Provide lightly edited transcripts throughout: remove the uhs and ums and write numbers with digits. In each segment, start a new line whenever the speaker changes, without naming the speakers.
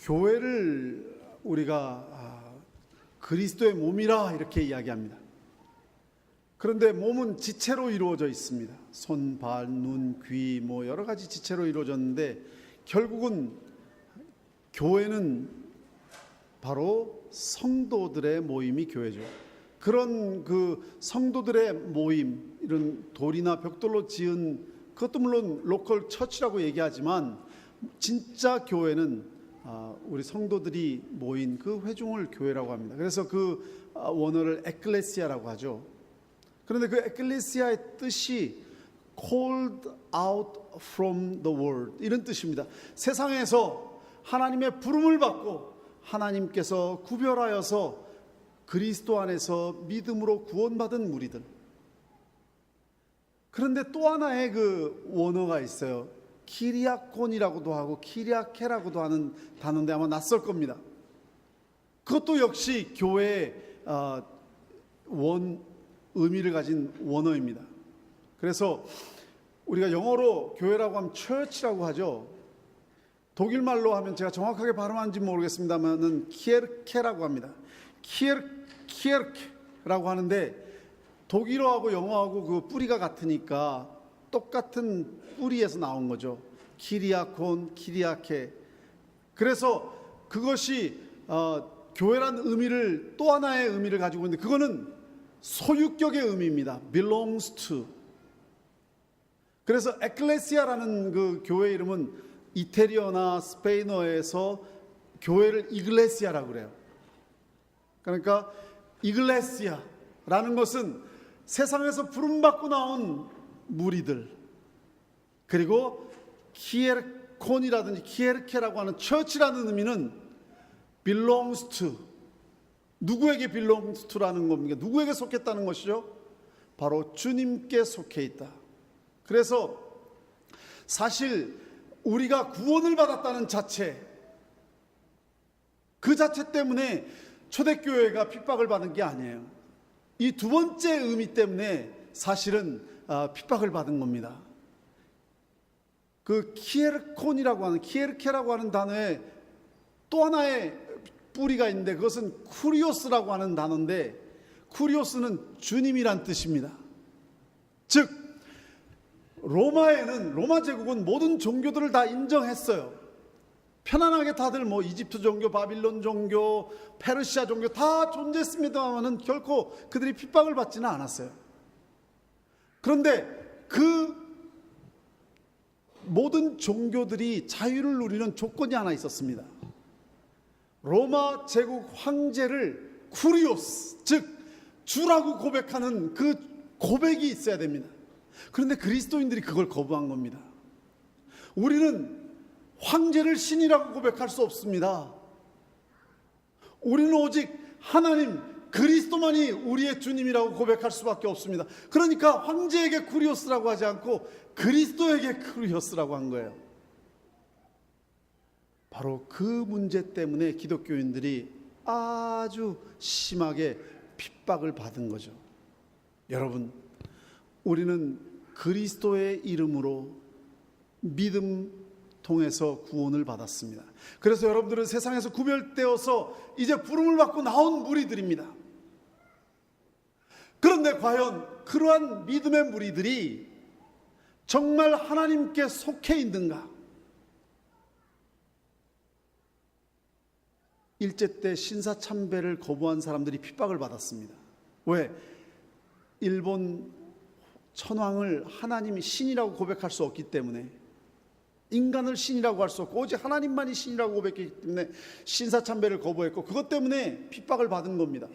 교회를 우리가 그리스도의 몸이라 이렇게 이야기합니다. 그런데 몸은 지체로 이루어져 있습니다. 손, 발, 눈, 귀 여러 가지 지체로 이루어졌는데 결국은 교회는 바로 성도들의 모임이 교회죠. 그런 그 성도들의 모임, 이런 돌이나 벽돌로 지은, 그것도 물론 로컬 처치라고 얘기하지만 진짜 교회는 우리 성도들이 모인 그 회중을 교회라고 합니다. 그래서 그 원어를 에클레시아라고 하죠. 그런데 그 에클레시아의 뜻이 called out from the world, 이런 뜻입니다. 세상에서 하나님의 부름을 받고 하나님께서 구별하여서 그리스도 안에서 믿음으로 구원받은 무리들. 그런데 또 하나의 그 원어가 있어요. 키리아콘이라고도 하고 키리아케라고도 하는 단어인데 아마 낯설 겁니다. 그것도 역시 교회의 의미를 가진 원어입니다. 그래서 우리가 영어로 교회라고 하면 church라고 하죠. 독일말로 하면 제가 정확하게 발음하는지 모르겠습니다만은 키에르케라고 합니다. 키에르케라고 하는데 독일어하고 영어하고 그 뿌리가 같으니까 똑같은 뿌리에서 나온 거죠. 키리아콘, 키리아케. 그래서 그것이 교회란 의미를, 또 하나의 의미를 가지고 있는데 그거는 소유격의 의미입니다. belongs to. 그래서 에클레시아라는 그 교회 이름은 이태리어나 스페인어에서 교회를 이글레시아라고 그래요. 그러니까 이글레시아라는 것은 세상에서 부름받고 나온 무리들, 그리고 키에르콘이라든지 키에르케라고 하는 처치라는 의미는 belongs to, 누구에게 belongs to라는 겁니까? 누구에게 속했다는 것이죠? 바로 주님께 속해 있다. 그래서 사실 우리가 구원을 받았다는 자체, 그 자체 때문에 초대교회가 핍박을 받은 게 아니에요. 이 두 번째 의미 때문에 사실은 핍박을 받은 겁니다. 그 키에르콘이라고 하는, 키에르케라고 하는 단어에 또 하나의 뿌리가 있는데 그것은 쿠리오스라고 하는 단어인데, 쿠리오스는 주님이란 뜻입니다. 즉 로마에는, 로마 제국은 모든 종교들을 다 인정했어요. 편안하게 다들 이집트 종교, 바빌론 종교, 페르시아 종교 다 존재했습니다만은 결코 그들이 핍박을 받지는 않았어요. 그런데 그 모든 종교들이 자유를 누리는 조건이 하나 있었습니다. 로마 제국 황제를 쿠리오스, 즉 주라고 고백하는 그 고백이 있어야 됩니다. 그런데 그리스도인들이 그걸 거부한 겁니다. 우리는 황제를 신이라고 고백할 수 없습니다. 우리는 오직 하나님 그리스도만이 우리의 주님이라고 고백할 수밖에 없습니다. 그러니까 황제에게 쿠리오스라고 하지 않고 그리스도에게 쿠리오스라고 한 거예요. 바로 그 문제 때문에 기독교인들이 아주 심하게 핍박을 받은 거죠. 여러분, 우리는 그리스도의 이름으로 믿음 통해서 구원을 받았습니다. 그래서 여러분들은 세상에서 구별되어서 이제 부름을 받고 나온 무리들입니다. 그런데 과연 그러한 믿음의 무리들이 정말 하나님께 속해 있는가? 일제 때 신사참배를 거부한 사람들이 핍박을 받았습니다. 왜? 일본 천황을 하나님이 신이라고 고백할 수 없기 때문에, 인간을 신이라고 할 수 없고 오직 하나님만이 신이라고 고백했기 때문에 신사참배를 거부했고, 그것 때문에 핍박을 받은 겁니다.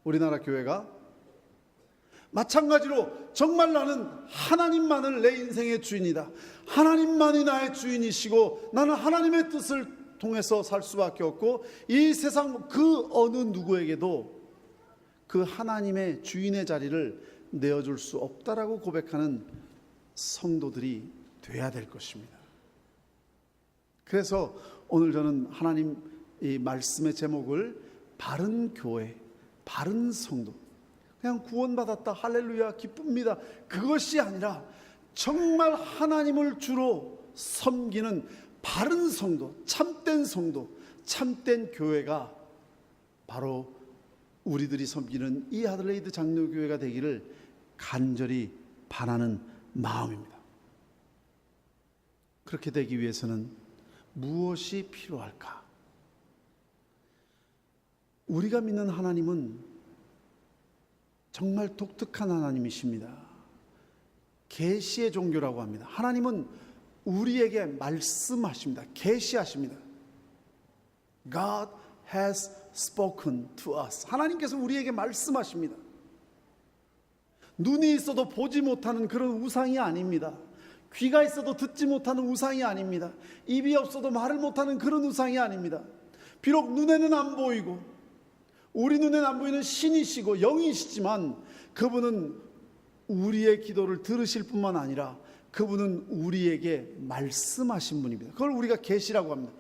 우리나라 교회가 마찬가지로 정말 나는 하나님만을 내 인생의 주인이다, 하나님만이 나의 주인이시고 나는 하나님의 뜻을 통해서 살 수밖에 없고 이 세상 그 어느 누구에게도 그 하나님의 주인의 자리를 내어줄 수 없다라고 고백하는 성도들이 돼야 될 것입니다. 그래서 오늘 저는 하나님 이 말씀의 제목을 바른 교회, 바른 성도, 그냥 구원받았다 할렐루야 기쁩니다, 그것이 아니라 정말 하나님을 주로 섬기는 바른 성도, 참된 교회가 바로 우리들이 섬기는 이 아들레이드 장로교회가 되기를 간절히 바라는 마음입니다. 그렇게 되기 위해서는 무엇이 필요할까? 우리가 믿는 하나님은 정말 독특한 하나님이십니다. 계시의 종교라고 합니다. 하나님은 우리에게 말씀하십니다. 계시하십니다. God has spoken to us. 하나님께서 우리에게 말씀하십니다. 눈이 있어도 보지 못하는 그런 우상이 아닙니다. 귀가 있어도 듣지 못하는 우상이 아닙니다. 입이 없어도 말을 못하는 그런 우상이 아닙니다. 비록 눈에는 안 보이고 우리 눈에는 안 보이는 신이시고 영이시지만 그분은 우리의 기도를 들으실 뿐만 아니라 그분은 우리에게 말씀하신 분입니다. 그걸 우리가 계시라고 합니다.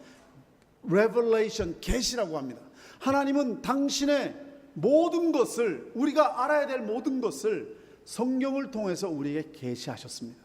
Revelation, 계시라고 합니다. 하나님은 당신의 모든 것을, 우리가 알아야 될 모든 것을 성경을 통해서 우리에게 계시하셨습니다.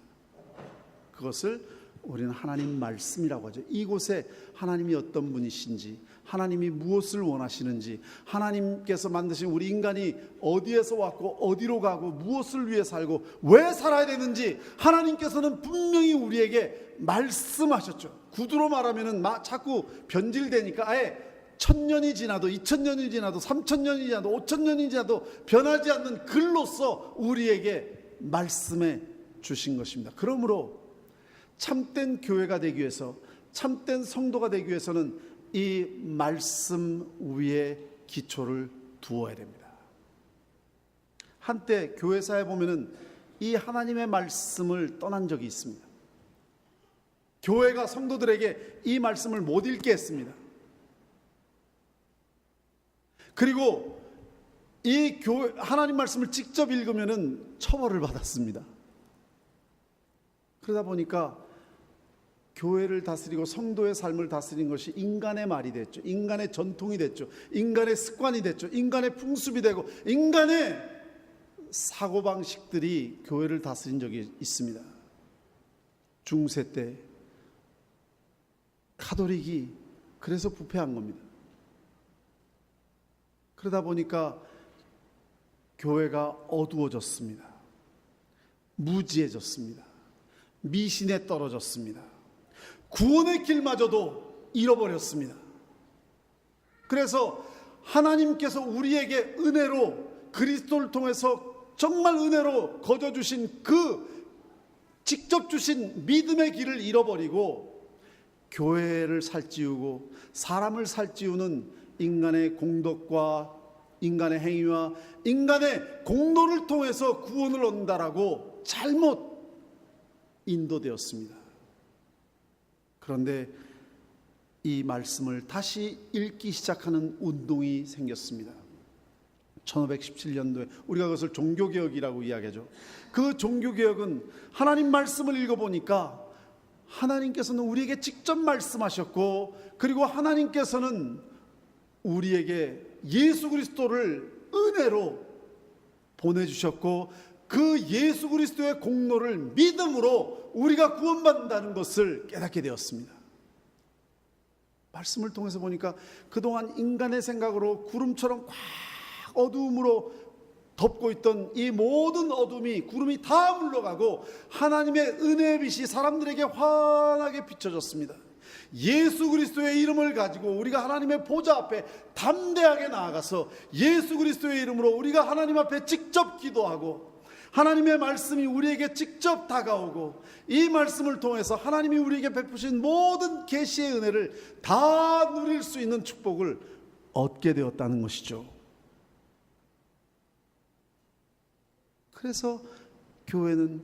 그것을 우리는 하나님 말씀이라고 하죠. 이곳에 하나님이 어떤 분이신지, 하나님이 무엇을 원하시는지, 하나님께서 만드신 우리 인간이 어디에서 왔고 어디로 가고 무엇을 위해 살고 왜 살아야 되는지 하나님께서는 분명히 우리에게 말씀하셨죠. 구두로 말하면은 자꾸 변질되니까 아예 1000년이 지나도 2000년이 지나도 3000년이 지나도 5000년이 지나도 변하지 않는 글로서 우리에게 말씀해 주신 것입니다. 그러므로 참된 교회가 되기 위해서, 참된 성도가 되기 위해서는 이 말씀 위에 기초를 두어야 됩니다. 한때 교회사에 보면은 이 하나님의 말씀을 떠난 적이 있습니다. 교회가 성도들에게 이 말씀을 못 읽게 했습니다. 그리고 이 하나님 말씀을 직접 읽으면은 처벌을 받았습니다. 그러다 보니까 교회를 다스리고 성도의 삶을 다스리는 것이 인간의 말이 됐죠. 인간의 전통이 됐죠. 인간의 습관이 됐죠. 인간의 풍습이 되고 인간의 사고방식들이 교회를 다스린 적이 있습니다. 중세 때 가톨릭이 그래서 부패한 겁니다. 그러다 보니까 교회가 어두워졌습니다. 무지해졌습니다. 미신에 떨어졌습니다. 구원의 길마저도 잃어버렸습니다. 그래서 하나님께서 우리에게 은혜로 그리스도를 통해서 정말 은혜로 거저주신 그 직접 주신 믿음의 길을 잃어버리고 교회를 살찌우고 사람을 살찌우는 인간의 공덕과 인간의 행위와 인간의 공로를 통해서 구원을 얻는다라고 잘못 인도되었습니다. 그런데 이 말씀을 다시 읽기 시작하는 운동이 생겼습니다. 1517년도에 우리가 그것을 종교개혁이라고 이야기하죠. 그 종교개혁은 하나님 말씀을 읽어보니까 하나님께서는 우리에게 직접 말씀하셨고 그리고 하나님께서는 우리에게 예수 그리스도를 은혜로 보내주셨고 그 예수 그리스도의 공로를 믿음으로 우리가 구원받는다는 것을 깨닫게 되었습니다. 말씀을 통해서 보니까 그동안 인간의 생각으로 구름처럼 꽉 어두움으로 덮고 있던 이 모든 어둠이 구름이 다 물러가고 하나님의 은혜의 빛이 사람들에게 환하게 비춰졌습니다. 예수 그리스도의 이름을 가지고 우리가 하나님의 보좌 앞에 담대하게 나아가서 예수 그리스도의 이름으로 우리가 하나님 앞에 직접 기도하고 하나님의 말씀이 우리에게 직접 다가오고 이 말씀을 통해서 하나님이 우리에게 베푸신 모든 계시의 은혜를 다 누릴 수 있는 축복을 얻게 되었다는 것이죠. 그래서 교회는,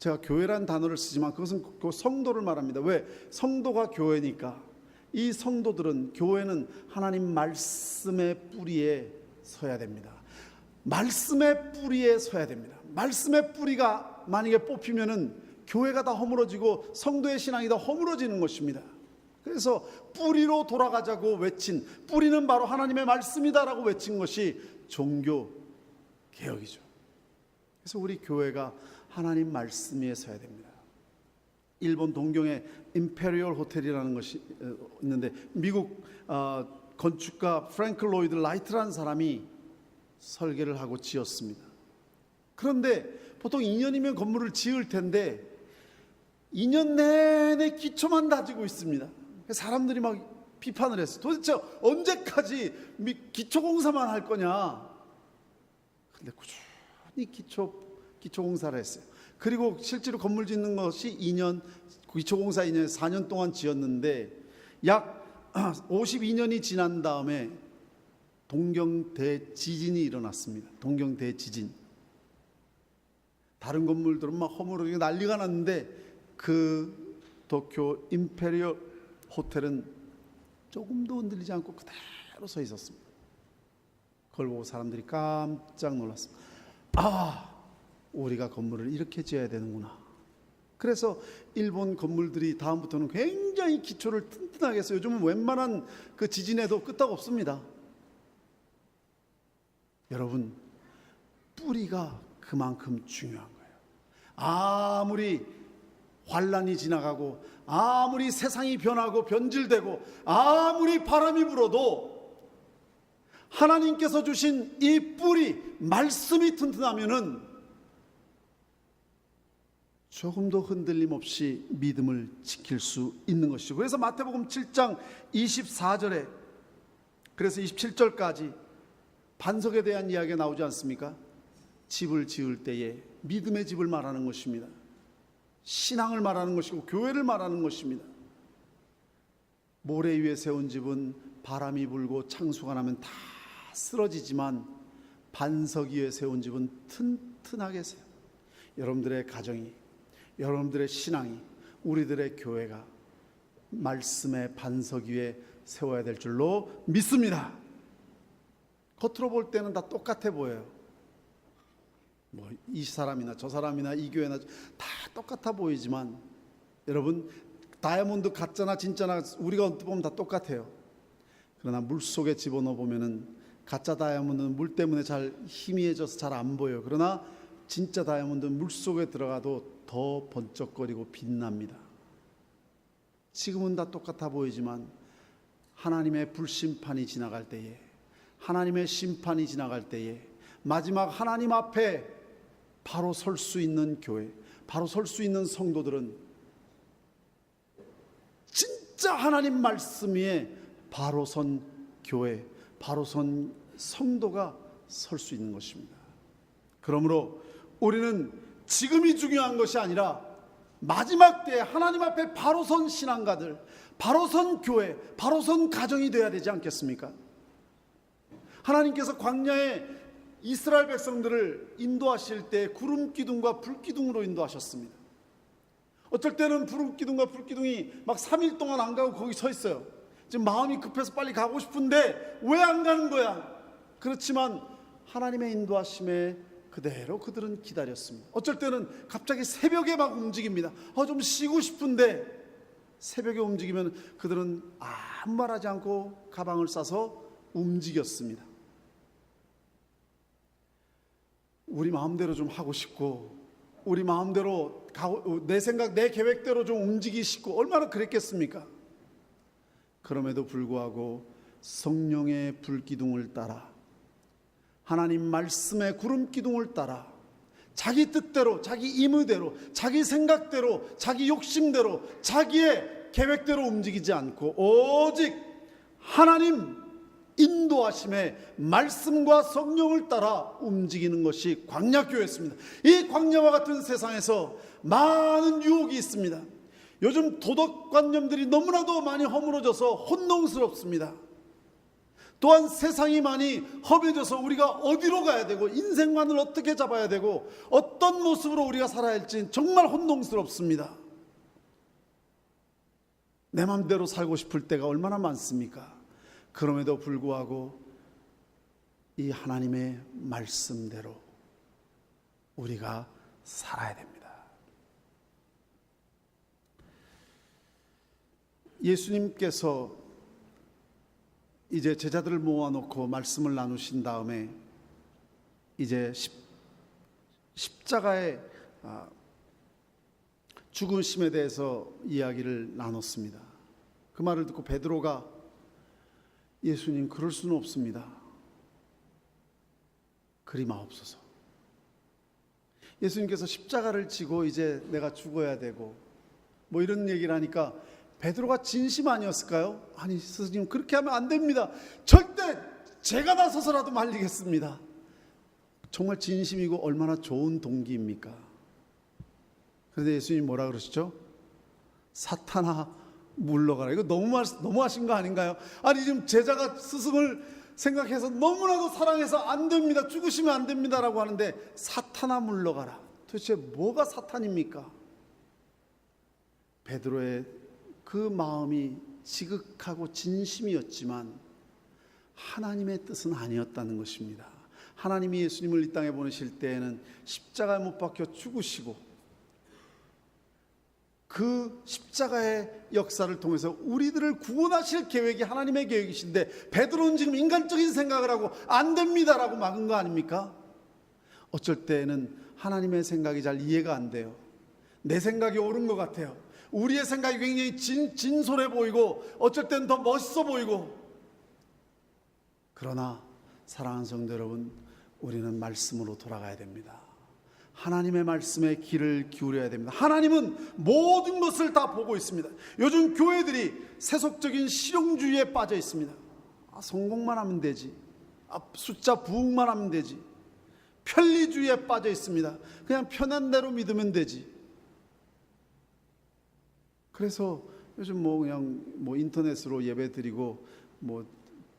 제가 교회란 단어를 쓰지만 그것은 그 성도를 말합니다. 왜? 성도가 교회니까. 이 성도들은, 교회는 하나님 말씀의 뿌리에 서야 됩니다. 말씀의 뿌리에 서야 됩니다. 말씀의 뿌리가 만약에 뽑히면은 교회가 다 허물어지고 성도의 신앙이 다 허물어지는 것입니다. 그래서 뿌리로 돌아가자고 외친, 뿌리는 바로 하나님의 말씀이다라고 외친 것이 종교 개혁이죠. 그래서 우리 교회가 하나님 말씀 위에 서야 됩니다. 일본 동경에 임페리얼 호텔이라는 것이 있는데 미국 건축가 프랭클 로이드 라이트라는 사람이 설계를 하고 지었습니다. 그런데 보통 2년이면 건물을 지을 텐데 2년 내내 기초만 다지고 있습니다. 사람들이 막 비판을 했어요. 도대체 언제까지 기초공사만 할 거냐. 근데 꾸준히 기초공사를 했어요. 그리고 실제로 건물 짓는 것이 2년, 기초공사 2년, 4년 동안 지었는데 약 52년이 지난 다음에 동경대지진이 일어났습니다. 동경대지진. 다른 건물들은 막 허물어지고 난리가 났는데 그 도쿄 임페리얼 호텔은 조금도 흔들리지 않고 그대로 서 있었습니다. 그걸 보고 사람들이 깜짝 놀랐습니다. 우리가 건물을 이렇게 지어야 되는구나. 그래서 일본 건물들이 다음부터는 굉장히 기초를 튼튼하게 해서 요즘은 웬만한 그 지진에도 끄떡 없습니다. 여러분, 뿌리가 그만큼 중요한 거예요. 아무리 환란이 지나가고 아무리 세상이 변하고 변질되고 아무리 바람이 불어도 하나님께서 주신 이 뿌리, 말씀이 튼튼하면은 조금도 흔들림 없이 믿음을 지킬 수 있는 것이죠. 그래서 마태복음 7장 24절에 그래서 27절까지 반석에 대한 이야기가 나오지 않습니까? 집을 지을 때에 믿음의 집을 말하는 것입니다. 신앙을 말하는 것이고 교회를 말하는 것입니다. 모래 위에 세운 집은 바람이 불고 창수가 나면 다 쓰러지지만 반석 위에 세운 집은 튼튼하게 세요. 여러분들의 가정이, 여러분들의 신앙이, 우리들의 교회가 말씀의 반석 위에 세워야 될 줄로 믿습니다. 겉으로 볼 때는 다 똑같아 보여요. 뭐 이 사람이나 저 사람이나 이 교회나 다 똑같아 보이지만 여러분, 다이아몬드 가짜나 진짜나 우리가 어떻게 보면 다 똑같아요. 그러나 물속에 집어넣어 보면은 가짜 다이아몬드는 물 때문에 잘 희미해져서 잘 안 보여요. 그러나 진짜 다이아몬드는 물속에 들어가도 더 번쩍거리고 빛납니다. 지금은 다 똑같아 보이지만 하나님의 불심판이 지나갈 때에, 하나님의 심판이 지나갈 때에 마지막 하나님 앞에 바로 설 수 있는 교회, 바로 설 수 있는 성도들은 진짜 하나님 말씀 위에 바로 선 교회, 바로 선 성도가 설 수 있는 것입니다. 그러므로 우리는 지금이 중요한 것이 아니라 마지막 때에 하나님 앞에 바로 선 신앙가들, 바로 선 교회, 바로 선 가정이 되어야 되지 않겠습니까? 하나님께서 광야에 이스라엘 백성들을 인도하실 때 구름 기둥과 불 기둥으로 인도하셨습니다. 어쩔 때는 구름 기둥과 불 기둥이 막 3일 동안 안 가고 거기 서 있어요. 지금 마음이 급해서 빨리 가고 싶은데 왜 안 가는 거야? 그렇지만 하나님의 인도하심에 그대로 그들은 기다렸습니다. 어쩔 때는 갑자기 새벽에 막 움직입니다. 좀 쉬고 싶은데 새벽에 움직이면 그들은 아무 말하지 않고 가방을 싸서 움직였습니다. 우리 마음대로 좀 하고 싶고 우리 마음대로 내 생각 내 계획대로 좀 움직이고 싶고 얼마나 그랬겠습니까? 그럼에도 불구하고 성령의 불기둥을 따라 하나님 말씀의 구름기둥을 따라 자기 뜻대로, 자기 임의대로, 자기 생각대로, 자기 욕심대로, 자기의 계획대로 움직이지 않고 오직 하나님 인도하심의 말씀과 성령을 따라 움직이는 것이 광야교회였습니다. 이 광야와 같은 세상에서 많은 유혹이 있습니다. 요즘 도덕관념들이 너무나도 많이 허물어져서 혼동스럽습니다. 또한 세상이 많이 허비져서 우리가 어디로 가야 되고 인생관을 어떻게 잡아야 되고 어떤 모습으로 우리가 살아야 할지 정말 혼동스럽습니다. 내 마음대로 살고 싶을 때가 얼마나 많습니까? 그럼에도 불구하고 이 하나님의 말씀대로 우리가 살아야 됩니다. 예수님께서 이제 제자들을 모아놓고 말씀을 나누신 다음에 이제 십자가의 죽으심에 대해서 이야기를 나눴습니다. 그 말을 듣고 베드로가 예수님, 그럴 수는 없습니다. 그리 마옵소서. 예수님께서 십자가를 지고 이제 내가 죽어야 되고 뭐 이런 얘기를 하니까 베드로가 진심 아니었을까요? 아니 스님, 그렇게 하면 안 됩니다. 절대 제가 나서서라도 말리겠습니다. 정말 진심이고 얼마나 좋은 동기입니까? 그런데 예수님이 뭐라 그러시죠? 사탄아 물러가라. 이거 너무하신 거 아닌가요? 아니 지금 제자가 스승을 생각해서 너무나도 사랑해서 안 됩니다, 죽으시면 안 됩니다라고 하는데 사탄아 물러가라. 도대체 뭐가 사탄입니까? 베드로의 그 마음이 지극하고 진심이었지만 하나님의 뜻은 아니었다는 것입니다. 하나님이 예수님을 이 땅에 보내실 때에는 십자가에 못 박혀 죽으시고 그 십자가의 역사를 통해서 우리들을 구원하실 계획이 하나님의 계획이신데 베드로는 지금 인간적인 생각을 하고 안 됩니다라고 막은 거 아닙니까? 어쩔 때는 하나님의 생각이 잘 이해가 안 돼요. 내 생각이 옳은 것 같아요. 우리의 생각이 굉장히 진솔해 보이고 어쩔 때는 더 멋있어 보이고. 그러나 사랑하는 성도 여러분, 우리는 말씀으로 돌아가야 됩니다. 하나님의 말씀에 귀를 기울여야 됩니다. 하나님은 모든 것을 다 보고 있습니다. 요즘 교회들이 세속적인 실용주의에 빠져 있습니다. 성공만 하면 되지, 숫자 부흥만 하면 되지, 편리주의에 빠져 있습니다. 그냥 편한 대로 믿으면 되지. 그래서 요즘 그냥 인터넷으로 예배 드리고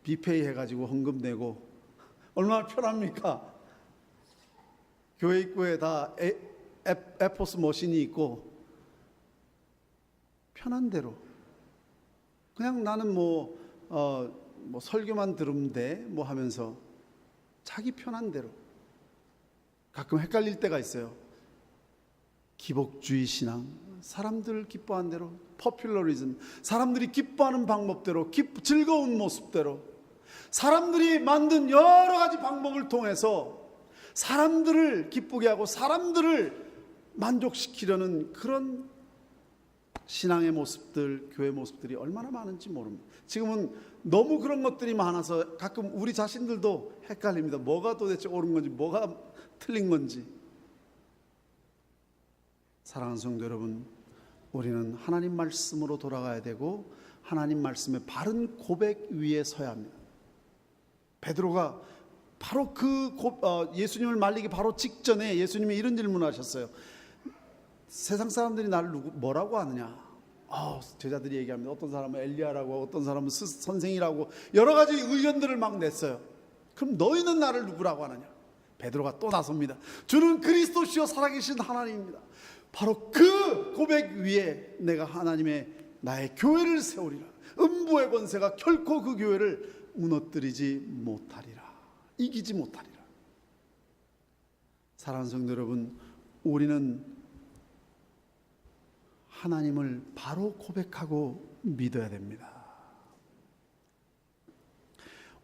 뷔페이 해가지고 헌금 내고 얼마나 편합니까? 교회 입구에 다 에포스 머신이 있고 편한 대로 그냥 나는 설교만 들으면 돼 하면서 자기 편한 대로. 가끔 헷갈릴 때가 있어요. 기복주의 신앙, 사람들 기뻐하는 대로, 포퓰러리즘, 사람들이 기뻐하는 방법대로, 즐거운 모습대로, 사람들이 만든 여러 가지 방법을 통해서 사람들을 기쁘게 하고 사람들을 만족시키려는 그런 신앙의 모습들, 교회 모습들이 얼마나 많은지 모릅니다. 지금은 너무 그런 것들이 많아서 가끔 우리 자신들도 헷갈립니다. 뭐가 도대체 옳은 건지, 뭐가 틀린 건지. 사랑하는 성도 여러분, 우리는 하나님 말씀으로 돌아가야 되고 하나님 말씀의 바른 고백 위에 서야 합니다. 베드로가 바로 예수님을 말리기 바로 직전에 예수님이 이런 질문을 하셨어요. 세상 사람들이 나를 뭐라고 하느냐? 제자들이 얘기합니다. 어떤 사람은 엘리야라고, 어떤 사람은 선생이라고 여러 가지 의견들을 막 냈어요. 그럼 너희는 나를 누구라고 하느냐? 베드로가 또 나섭니다. 주는 그리스도시요 살아계신 하나님입니다. 바로 그 고백 위에 내가 나의 교회를 세우리라. 음부의 권세가 결코 그 교회를 무너뜨리지 못하리라. 이기지 못하리라. 사랑하는 성도 여러분, 우리는 하나님을 바로 고백하고 믿어야 됩니다.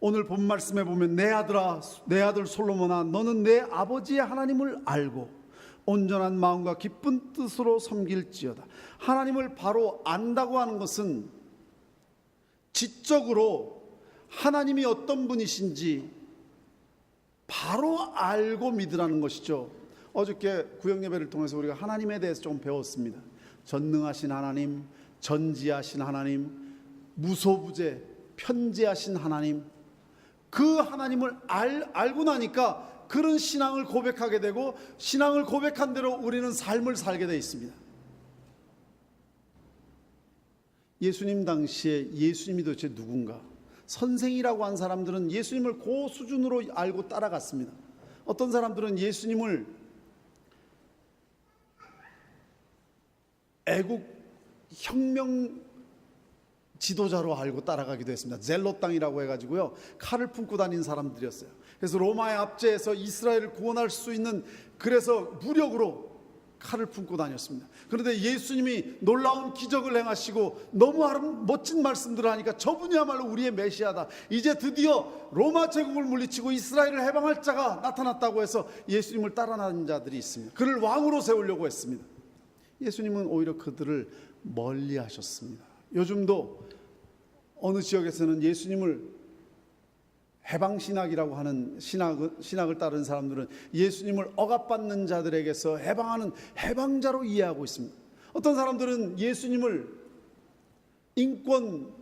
오늘 본 말씀에 보면 내 아들 솔로몬아, 너는 내 아버지의 하나님을 알고 온전한 마음과 기쁜 뜻으로 섬길지어다. 하나님을 바로 안다고 하는 것은 지적으로 하나님이 어떤 분이신지 바로 알고 믿으라는 것이죠. 어저께 구역예배를 통해서 우리가 하나님에 대해서 좀 배웠습니다. 전능하신 하나님, 전지하신 하나님, 무소부재, 편재하신 하나님. 그 하나님을 알고 나니까 그런 신앙을 고백하게 되고 신앙을 고백한 대로 우리는 삶을 살게 되어 있습니다. 예수님 당시에 예수님이 도대체 누군가? 선생이라고 한 사람들은 예수님을 그 수준으로 알고 따라갔습니다. 어떤 사람들은 예수님을 애국 혁명 지도자로 알고 따라가기도 했습니다. 젤롯 당이라고 해가지고요, 칼을 품고 다니는 사람들이었어요. 그래서 로마의 압제에서 이스라엘을 구원할 수 있는, 그래서 무력으로 칼을 품고 다녔습니다. 그런데 예수님이 놀라운 기적을 행하시고 너무 멋진 말씀들을 하니까 저분이야말로 우리의 메시아다, 이제 드디어 로마 제국을 물리치고 이스라엘을 해방할 자가 나타났다고 해서 예수님을 따라가는 자들이 있습니다. 그를 왕으로 세우려고 했습니다. 예수님은 오히려 그들을 멀리 하셨습니다. 요즘도 어느 지역에서는 예수님을 해방신학이라고 하는 신학을 따르는 사람들은 예수님을 억압받는 자들에게서 해방하는 해방자로 이해하고 있습니다. 어떤 사람들은 예수님을 인권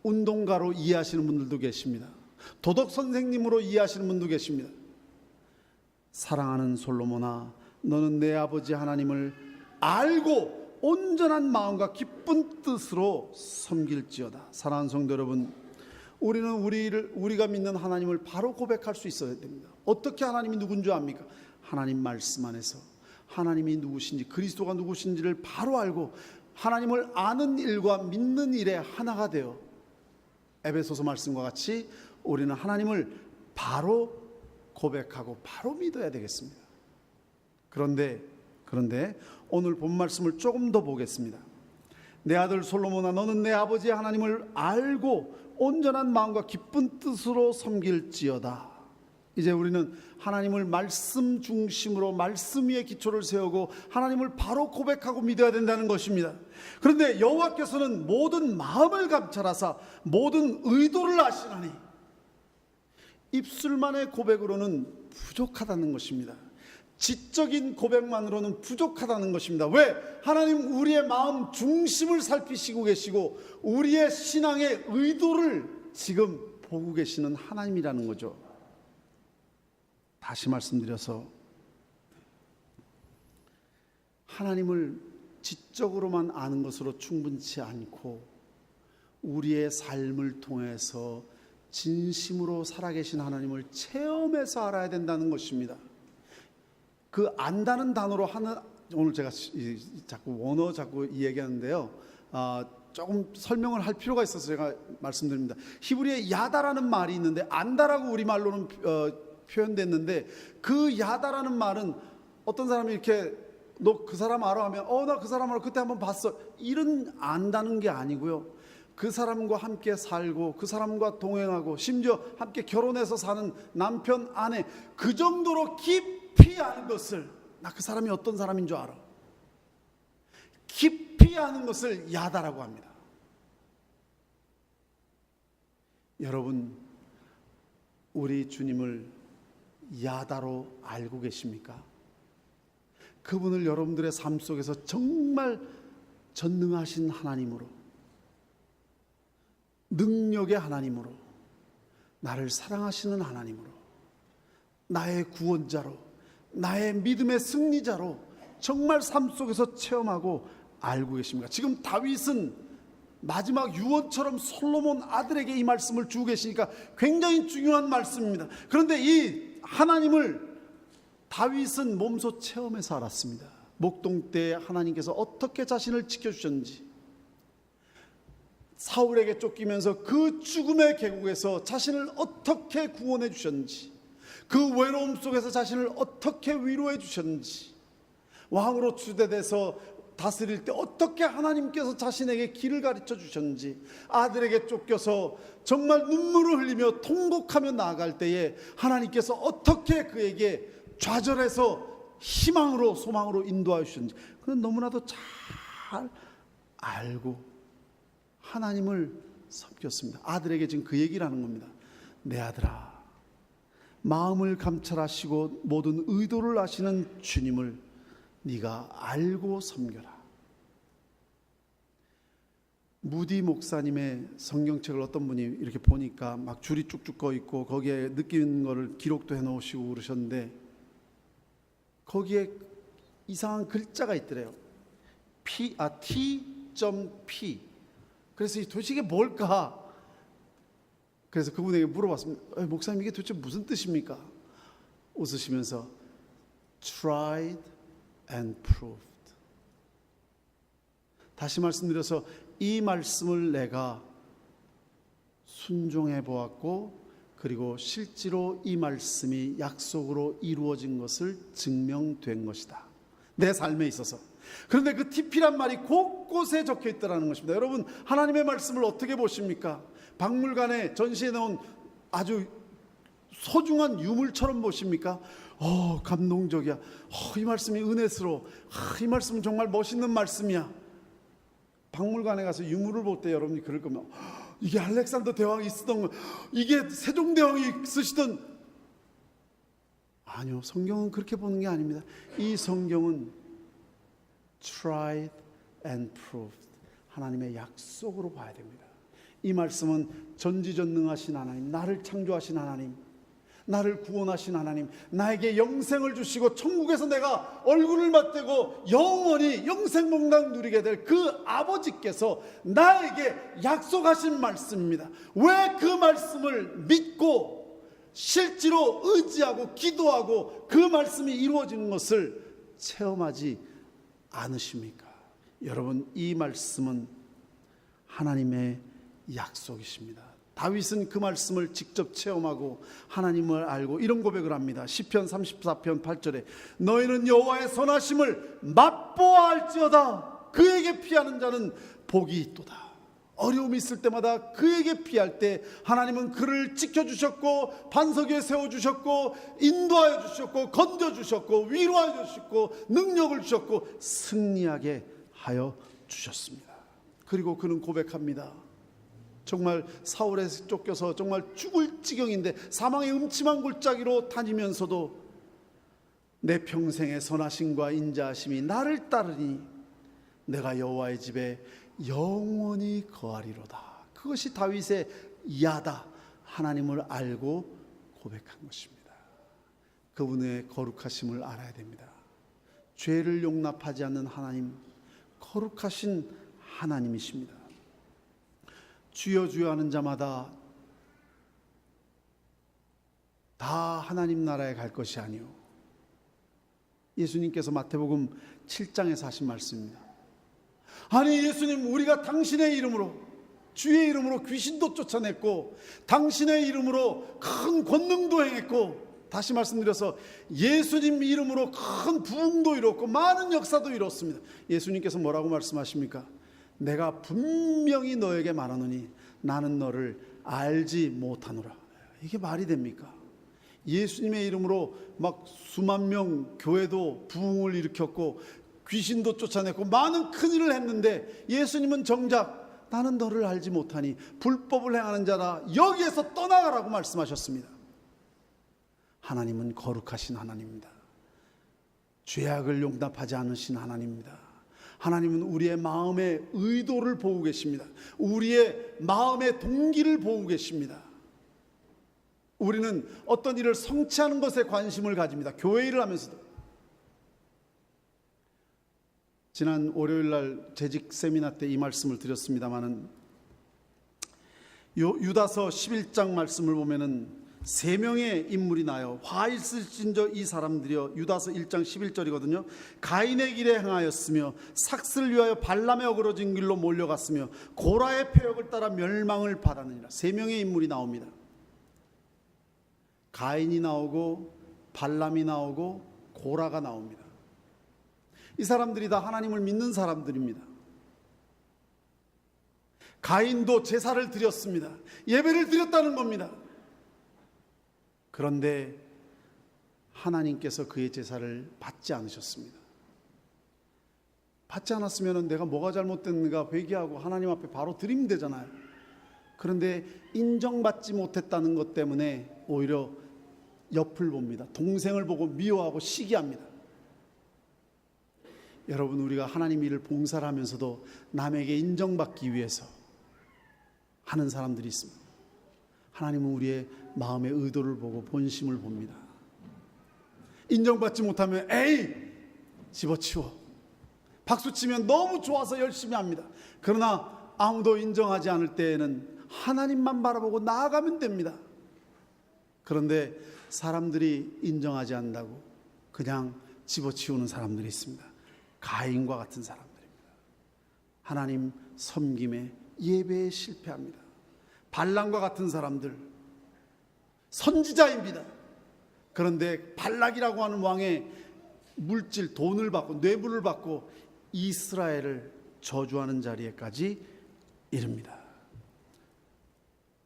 운동가로 이해하시는 분들도 계십니다. 도덕 선생님으로 이해하시는 분도 계십니다. 사랑하는 솔로몬아, 너는 내 아버지 하나님을 알고 온전한 마음과 기쁜 뜻으로 섬길지어다. 사랑하는 성도 여러분, 우리는 우리가 믿는 하나님을 바로 고백할 수 있어야 됩니다. 어떻게 하나님이 누군 줄 압니까? 하나님 말씀 안에서 하나님이 누구신지, 그리스도가 누구신지를 바로 알고 하나님을 아는 일과 믿는 일에 하나가 되어 에베소서 말씀과 같이 우리는 하나님을 바로 고백하고 바로 믿어야 되겠습니다. 그런데 오늘 본 말씀을 조금 더 보겠습니다. 내 아들 솔로몬아, 너는 내 아버지 하나님을 알고 온전한 마음과 기쁜 뜻으로 섬길지어다. 이제 우리는 하나님을 말씀 중심으로 말씀 위에 기초를 세우고 하나님을 바로 고백하고 믿어야 된다는 것입니다. 그런데 여호와께서는 모든 마음을 감찰하사 모든 의도를 아시나니 입술만의 고백으로는 부족하다는 것입니다. 지적인 고백만으로는 부족하다는 것입니다. 왜? 하나님 우리의 마음 중심을 살피시고 계시고 우리의 신앙의 의도를 지금 보고 계시는 하나님이라는 거죠. 다시 말씀드려서 하나님을 지적으로만 아는 것으로 충분치 않고 우리의 삶을 통해서 진심으로 살아계신 하나님을 체험해서 알아야 된다는 것입니다. 그 안다는 단어로 오늘 제가 자꾸 얘기하는데요. 조금 설명을 할 필요가 있어서 제가 말씀드립니다. 히브리에 야다라는 말이 있는데 안다라고 우리말로는 표현됐는데 그 야다라는 말은 어떤 사람이 이렇게 너 그 사람 알아 하면 나 그 사람 알아 그때 한번 봤어 이런 안다는 게 아니고요. 그 사람과 함께 살고 그 사람과 동행하고 심지어 함께 결혼해서 사는 남편 아내 그 정도로 깊이 아는 것을 나 그 사람이 어떤 사람인 줄 알아. 깊이 아는 것을 야다라고 합니다. 여러분 우리 주님을 야다로 알고 계십니까? 그분을 여러분들의 삶 속에서 정말 전능하신 하나님으로 능력의 하나님으로 나를 사랑하시는 하나님으로 나의 구원자로 나의 믿음의 승리자로 정말 삶 속에서 체험하고 알고 계십니까? 지금 다윗은 마지막 유언처럼 솔로몬 아들에게 이 말씀을 주고 계시니까 굉장히 중요한 말씀입니다. 그런데 이 하나님을 다윗은 몸소 체험해서 알았습니다. 목동 때 하나님께서 어떻게 자신을 지켜주셨는지, 사울에게 쫓기면서 그 죽음의 계곡에서 자신을 어떻게 구원해 주셨는지, 그 외로움 속에서 자신을 어떻게 위로해 주셨는지, 왕으로 추대돼서 다스릴 때 어떻게 하나님께서 자신에게 길을 가르쳐 주셨는지, 아들에게 쫓겨서 정말 눈물을 흘리며 통곡하며 나아갈 때에 하나님께서 어떻게 그에게 좌절해서 희망으로 소망으로 인도하여 주셨는지 그건 너무나도 잘 알고 하나님을 섬겼습니다. 아들에게 지금 그 얘기를 하는 겁니다. 내 아들아, 마음을 감찰하시고 모든 의도를 아시는 주님을 네가 알고 섬겨라. 무디 목사님의 성경책을 어떤 분이 이렇게 보니까 막 줄이 쭉쭉 거 있고 거기에 느끼는 거를 기록도 해놓으시고 그러셨는데 거기에 이상한 글자가 있더래요. T.P. 그래서 도대체 이게 뭘까? 그래서 그분에게 물어봤습니다. 목사님 이게 도대체 무슨 뜻입니까? 웃으시면서 tried and proved. 다시 말씀드려서 이 말씀을 내가 순종해 보았고 그리고 실제로 이 말씀이 약속으로 이루어진 것을 증명된 것이다. 내 삶에 있어서. 그런데 그 TP란 말이 곳곳에 적혀 있다는 것입니다. 여러분 하나님의 말씀을 어떻게 보십니까? 박물관에 전시해 놓은 아주 소중한 유물처럼 보십니까? 감동적이야. 이 말씀이 은혜스러워. 이 말씀은 정말 멋있는 말씀이야. 박물관에 가서 유물을 볼 때 여러분이 그럴 거면 이게 알렉산더 대왕이 쓰던 거, 이게 세종대왕이 쓰시던. 아니요, 성경은 그렇게 보는 게 아닙니다. 이 성경은 tried and proved, 하나님의 약속으로 봐야 됩니다. 이 말씀은 전지전능하신 하나님, 나를 창조하신 하나님, 나를 구원하신 하나님, 나에게 영생을 주시고 천국에서 내가 얼굴을 맞대고 영원히 영생복락 누리게 될 그 아버지께서 나에게 약속하신 말씀입니다. 왜 그 말씀을 믿고 실제로 의지하고 기도하고 그 말씀이 이루어지는 것을 체험하지 않으십니까? 여러분, 이 말씀은 하나님의 약속이십니다. 다윗은 그 말씀을 직접 체험하고 하나님을 알고 이런 고백을 합니다. 시편 34편 8절에 너희는 여호와의 선하심을 맛보아 알지어다. 그에게 피하는 자는 복이 있도다. 어려움이 있을 때마다 그에게 피할 때 하나님은 그를 지켜주셨고 반석 위에 세워주셨고 인도하여 주셨고 건져주셨고 위로하여 주셨고 능력을 주셨고 승리하게 하여 주셨습니다. 그리고 그는 고백합니다. 정말 사울에 쫓겨서 정말 죽을 지경인데 사망의 음침한 골짜기로 다니면서도 내 평생의 선하심과 인자하심이 나를 따르니 내가 여호와의 집에 영원히 거하리로다. 그것이 다윗의 야다, 하나님을 알고 고백한 것입니다. 그분의 거룩하심을 알아야 됩니다. 죄를 용납하지 않는 하나님, 거룩하신 하나님이십니다. 주여 주여 하는 자마다 다 하나님 나라에 갈 것이 아니요, 예수님께서 마태복음 7장에서 하신 말씀입니다. 아니 예수님, 우리가 당신의 이름으로, 주의 이름으로 귀신도 쫓아냈고 당신의 이름으로 큰 권능도 행했고, 다시 말씀드려서 예수님 이름으로 큰 부흥도 이뤘고 많은 역사도 이뤘습니다. 예수님께서 뭐라고 말씀하십니까? 내가 분명히 너에게 말하노니 나는 너를 알지 못하노라. 이게 말이 됩니까? 예수님의 이름으로 막 수만 명 교회도 부흥을 일으켰고 귀신도 쫓아냈고 많은 큰일을 했는데 예수님은 정작 나는 너를 알지 못하니 불법을 행하는 자라 여기에서 떠나가라고 말씀하셨습니다. 하나님은 거룩하신 하나님입니다. 죄악을 용납하지 않으신 하나님입니다. 하나님은 우리의 마음의 의도를 보고 계십니다. 우리의 마음의 동기를 보고 계십니다. 우리는 어떤 일을 성취하는 것에 관심을 가집니다. 교회 일을 하면서도. 지난 월요일 날 재직 세미나 때 이 말씀을 드렸습니다마는 유다서 11장 말씀을 보면은 세 명의 인물이 나요. 화 있으신저 이 사람들이여. 유다서 1장 11절이거든요. 가인의 길에 행하였으며 삭스를 위하여 발람의 어그러진 길로 몰려갔으며 고라의 패역을 따라 멸망을 받았느니라. 세 명의 인물이 나옵니다. 가인이 나오고 발람이 나오고 고라가 나옵니다. 이 사람들이 다 하나님을 믿는 사람들입니다. 가인도 제사를 드렸습니다. 예배를 드렸다는 겁니다. 그런데 하나님께서 그의 제사를 받지 않으셨습니다. 받지 않았으면 내가 뭐가 잘못됐는가 회개하고 하나님 앞에 바로 드리면 되잖아요. 그런데 인정받지 못했다는 것 때문에 오히려 옆을 봅니다. 동생을 보고 미워하고 시기합니다. 여러분, 우리가 하나님 일을 봉사를 하면서도 남에게 인정받기 위해서 하는 사람들이 있습니다. 하나님은 우리의 마음의 의도를 보고 본심을 봅니다. 인정받지 못하면 에이 집어치워, 박수치면 너무 좋아서 열심히 합니다. 그러나 아무도 인정하지 않을 때에는 하나님만 바라보고 나아가면 됩니다. 그런데 사람들이 인정하지 않는다고 그냥 집어치우는 사람들이 있습니다. 가인과 같은 사람들입니다. 하나님 섬김에 예배에 실패합니다. 발람과 같은 사람들, 선지자입니다. 그런데 발락이라고 하는 왕의 물질, 돈을 받고 뇌물을 받고 이스라엘을 저주하는 자리에까지 이릅니다.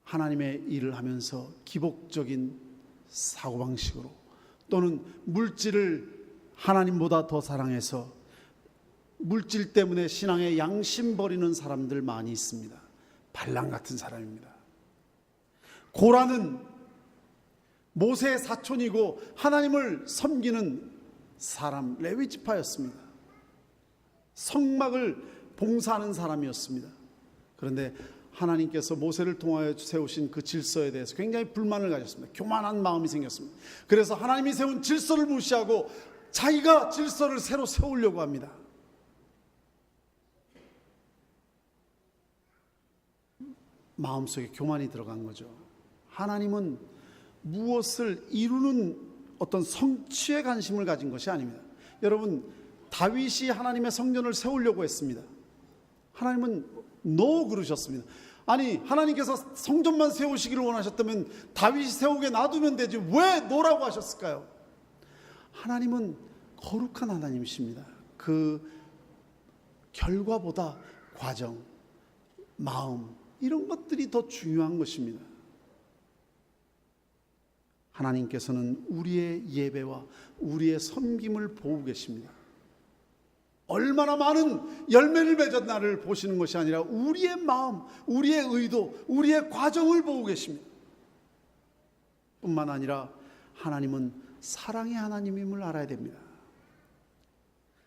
하나님의 일을 하면서 기복적인 사고방식으로 또는 물질을 하나님보다 더 사랑해서 물질 때문에 신앙의 양심 버리는 사람들 많이 있습니다. 발람 같은 사람입니다. 고라는 모세의 사촌이고 하나님을 섬기는 사람, 레위 지파였습니다. 성막을 봉사하는 사람이었습니다. 그런데 하나님께서 모세를 통하여 세우신 그 질서에 대해서 굉장히 불만을 가졌습니다. 교만한 마음이 생겼습니다. 그래서 하나님이 세운 질서를 무시하고 자기가 질서를 새로 세우려고 합니다. 마음속에 교만이 들어간 거죠. 하나님은 무엇을 이루는 어떤 성취에 관심을 가진 것이 아닙니다. 여러분, 다윗이 하나님의 성전을 세우려고 했습니다. 하나님은 노 그러셨습니다. 아니, 하나님께서 성전만 세우시기를 원하셨다면 다윗이 세우게 놔두면 되지 왜 노라고 하셨을까요? 하나님은 거룩한 하나님이십니다. 그 결과보다 과정, 마음, 이런 것들이 더 중요한 것입니다. 하나님께서는 우리의 예배와 우리의 섬김을 보고 계십니다. 얼마나 많은 열매를 맺었나를 보시는 것이 아니라 우리의 마음, 우리의 의도, 우리의 과정을 보고 계십니다. 뿐만 아니라 하나님은 사랑의 하나님임을 알아야 됩니다.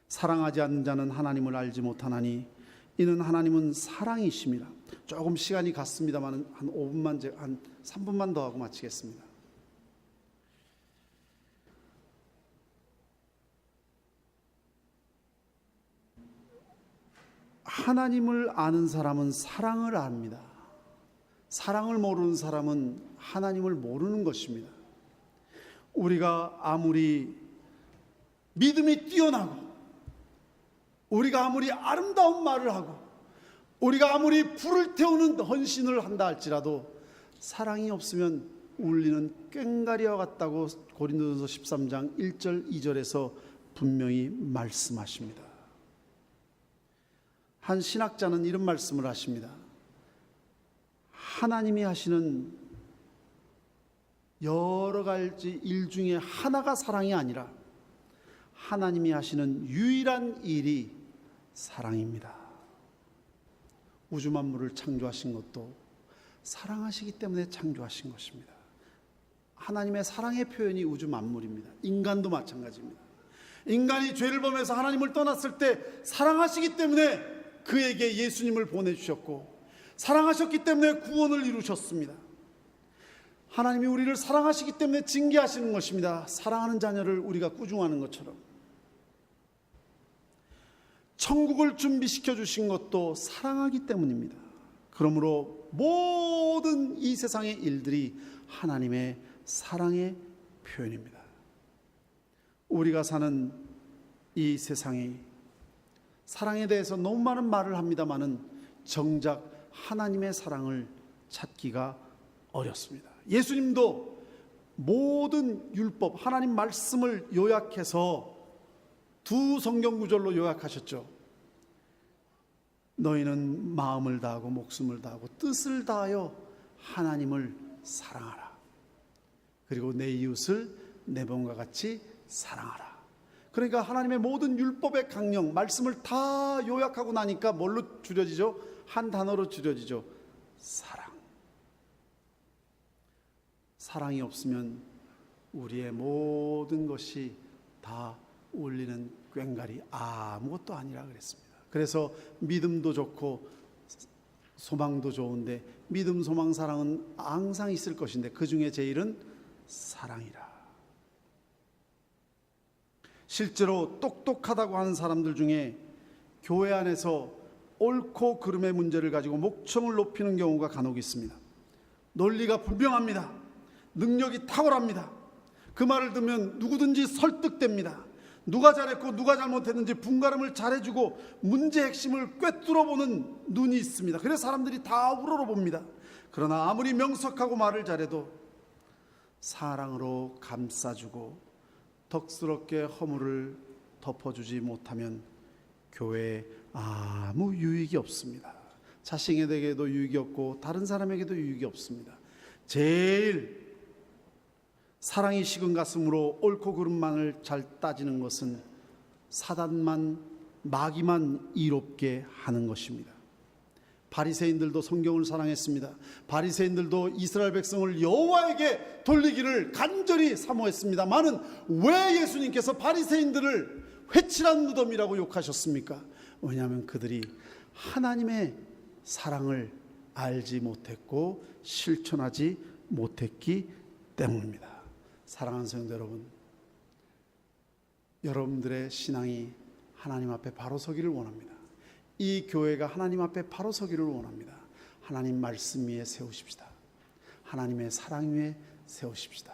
사랑하지 않는 자는 하나님을 알지 못하나니 이는 하나님은 사랑이십니다. 조금 시간이 갔습니다만 한 5분만, 한 3분만 더 하고 마치겠습니다. 하나님을 아는 사람은 사랑을 압니다. 사랑을 모르는 사람은 하나님을 모르는 것입니다. 우리가 아무리 믿음이 뛰어나고 우리가 아무리 아름다운 말을 하고 우리가 아무리 불을 태우는 헌신을 한다 할지라도 사랑이 없으면 울리는 꽹과리와 같다고 고린도전서 13장 1절 2절에서 분명히 말씀하십니다. 한 신학자는 이런 말씀을 하십니다. 하나님이 하시는 여러 가지 일 중에 하나가 사랑이 아니라 하나님이 하시는 유일한 일이 사랑입니다. 우주 만물을 창조하신 것도 사랑하시기 때문에 창조하신 것입니다. 하나님의 사랑의 표현이 우주 만물입니다. 인간도 마찬가지입니다. 인간이 죄를 범해서 하나님을 떠났을 때 사랑하시기 때문에 그에게 예수님을 보내주셨고 사랑하셨기 때문에 구원을 이루셨습니다. 하나님이 우리를 사랑하시기 때문에 징계하시는 것입니다. 사랑하는 자녀를 우리가 꾸중하는 것처럼. 천국을 준비시켜 주신 것도 사랑하기 때문입니다. 그러므로 모든 이 세상의 일들이 하나님의 사랑의 표현입니다. 우리가 사는 이 세상이 사랑에 대해서 너무 많은 말을 합니다마는 정작 하나님의 사랑을 찾기가 어렵습니다. 예수님도 모든 율법, 하나님 말씀을 요약해서 두 성경 구절로 요약하셨죠. 너희는 마음을 다하고 목숨을 다하고 뜻을 다하여 하나님을 사랑하라. 그리고 내 이웃을 내 몸과 같이 사랑하라. 그러니까 하나님의 모든 율법의 강령, 말씀을 다 요약하고 나니까 뭘로 줄여지죠? 한 단어로 줄여지죠. 사랑. 사랑이 없으면 우리의 모든 것이 다 울리는 꽹과리 아무것도 아니라 그랬습니다. 그래서 믿음도 좋고 소망도 좋은데 믿음, 소망, 사랑은 항상 있을 것인데 그 중에 제일은 사랑이라. 실제로 똑똑하다고 하는 사람들 중에 교회 안에서 옳고 그름의 문제를 가지고 목청을 높이는 경우가 간혹 있습니다. 논리가 분명합니다. 능력이 탁월합니다. 그 말을 듣면 누구든지 설득됩니다. 누가 잘했고 누가 잘못했는지 분가름을 잘해주고 문제 핵심을 꿰뚫어보는 눈이 있습니다. 그래서 사람들이 다 우러러봅니다. 그러나 아무리 명석하고 말을 잘해도 사랑으로 감싸주고 덕스럽게 허물을 덮어주지 못하면 교회에 아무 유익이 없습니다. 자신에게도 유익이 없고 다른 사람에게도 유익이 없습니다. 제일 사랑이 식은 가슴으로 옳고 그름만을 잘 따지는 것은 사단만, 마귀만 이롭게 하는 것입니다. 바리새인들도 성경을 사랑했습니다. 바리새인들도 이스라엘 백성을 여호와에게 돌리기를 간절히 사모했습니다만은 왜 예수님께서 바리새인들을 회칠한 무덤이라고 욕하셨습니까? 왜냐하면 그들이 하나님의 사랑을 알지 못했고 실천하지 못했기 때문입니다. 사랑하는 성도 여러분, 여러분들의 신앙이 하나님 앞에 바로 서기를 원합니다. 이 교회가 하나님 앞에 바로 서기를 원합니다. 하나님 말씀 위에 세우십시다. 하나님의 사랑 위에 세우십시다.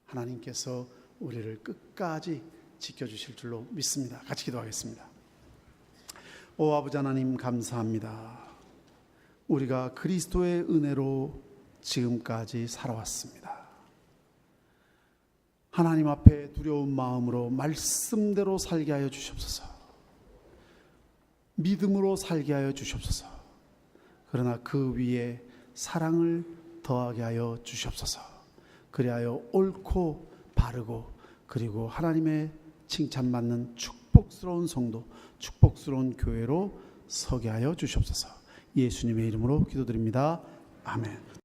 하나님께서 우리를 끝까지 지켜주실 줄로 믿습니다. 같이 기도하겠습니다. 오 아버지 하나님, 감사합니다. 우리가 그리스도의 은혜로 지금까지 살아왔습니다. 하나님 앞에 두려운 마음으로 말씀대로 살게 하여 주시옵소서. 믿음으로 살게 하여 주시옵소서. 그러나 그 위에 사랑을 더하게 하여 주시옵소서. 그리하여 옳고 바르고 그리고 하나님의 칭찬받는 축복스러운 성도, 축복스러운 교회로 서게 하여 주시옵소서. 예수님의 이름으로 기도드립니다. 아멘.